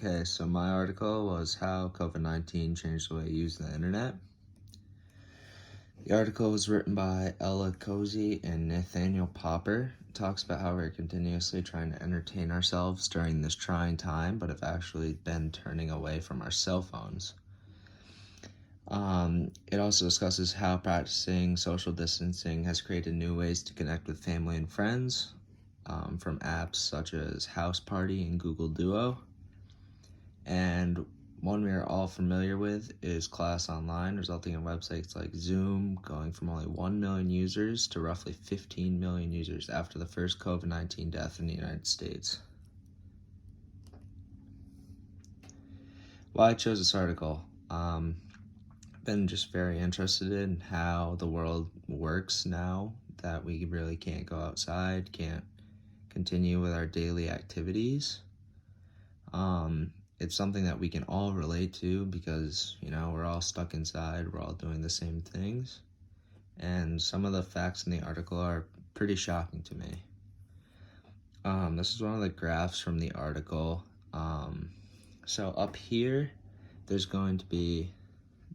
Okay, so my article was how COVID-19 changed the way you use the internet. The article was written by Ella Cozy and Nathaniel Popper. It talks about how we're continuously trying to entertain ourselves during this trying time, but have actually been turning away from our cell phones. It also discusses how practicing social distancing has created new ways to connect with family and friends, from apps such as House Party and Google Duo. And one we are all familiar with is class online, resulting in websites like Zoom going from only 1 million users to roughly 15 million users after the first COVID-19 death in the United States. Why I chose this article? I've been just very interested in how the world works now that we really can't go outside, can't continue with our daily activities. It's something that we can all relate to because, we're all stuck inside, we're all doing the same things. And some of the facts in the article are pretty shocking to me. This is one of the graphs from the article. So up here, there's going to be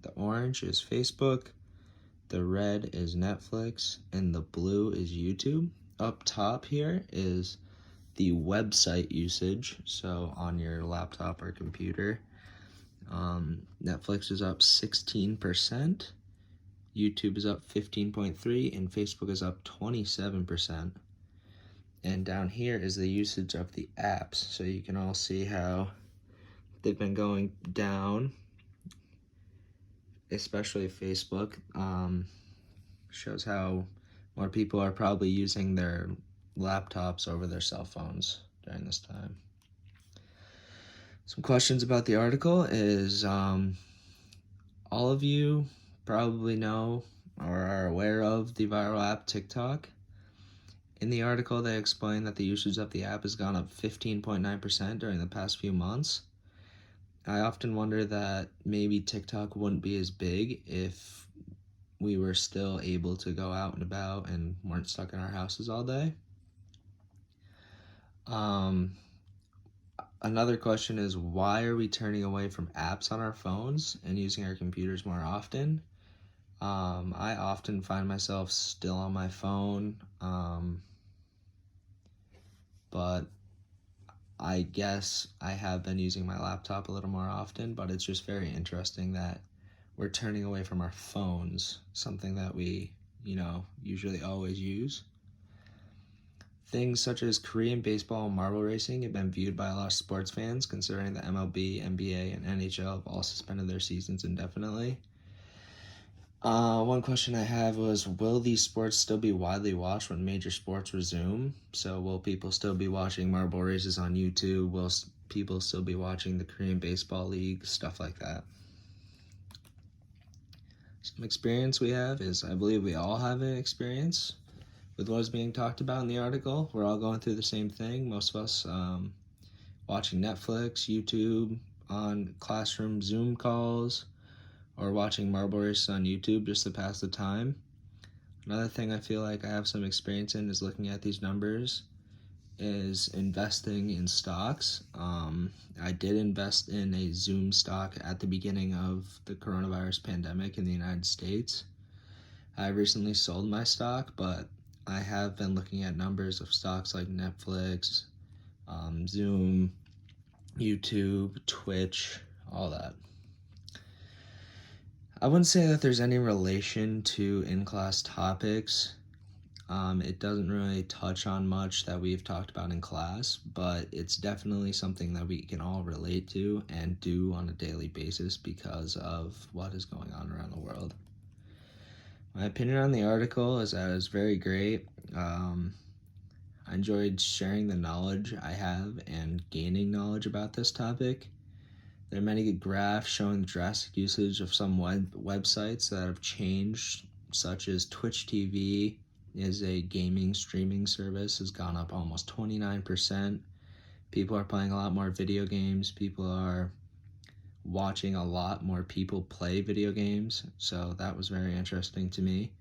the orange is Facebook, the red is Netflix, and the blue is YouTube. Up top here is the website usage, so on your laptop or computer. Netflix is up 16%, YouTube is up 15.3%, and Facebook is up 27%. And down here is the usage of the apps, so you can all see how they've been going down, especially Facebook. Shows how more people are probably using their laptops over their cell phones during this time. Some questions about the article is all of you probably know or are aware of the viral app TikTok. In the article, they explain that the usage of the app has gone up 15.9% during the past few months. I often wonder that maybe TikTok wouldn't be as big if we were still able to go out and about and weren't stuck in our houses all day. Another question is, why are we turning away from apps on our phones and using our computers more often? I often find myself still on my phone, but I guess I have been using my laptop a little more often, but it's just very interesting that we're turning away from our phones, something that we, usually always use. Things such as Korean baseball and marble racing have been viewed by a lot of sports fans, considering the MLB, NBA, and NHL have all suspended their seasons indefinitely. One question I have was, will these sports still be widely watched when major sports resume? So will people still be watching marble races on YouTube? Will people still be watching the Korean Baseball League? Stuff like that. Some experience we have is, I believe we all have an experience with what is being talked about in the article. We're all going through the same thing. Most of us watching Netflix, YouTube, on classroom Zoom calls, or watching marble races on YouTube just to pass the time. Another thing I feel like I have some experience in is looking at these numbers, is investing in stocks. I did invest in a Zoom stock at the beginning of the coronavirus pandemic in the United States. I recently sold my stock, but I have been looking at numbers of stocks like Netflix, Zoom, YouTube, Twitch, all that. I wouldn't say that there's any relation to in-class topics. It doesn't really touch on much that we've talked about in class, but it's definitely something that we can all relate to and do on a daily basis because of what is going on around the world. My opinion on the article is that it's very great. I enjoyed sharing the knowledge I have and gaining knowledge about this topic. There are many good graphs showing the drastic usage of some websites that have changed, such as Twitch TV is a gaming streaming service, has gone up almost 29%. People are playing a lot more video games. People are watching a lot more people play video games, so that was very interesting to me.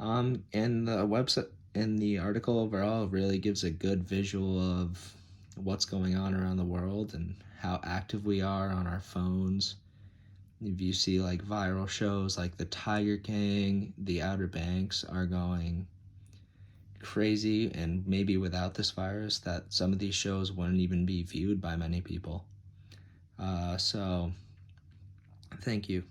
And the website and the article overall really gives a good visual of what's going on around the world and how active we are on our phones. If you see like viral shows like the Tiger King, the Outer Banks are going crazy, and maybe without this virus that some of these shows wouldn't even be viewed by many people. So thank you.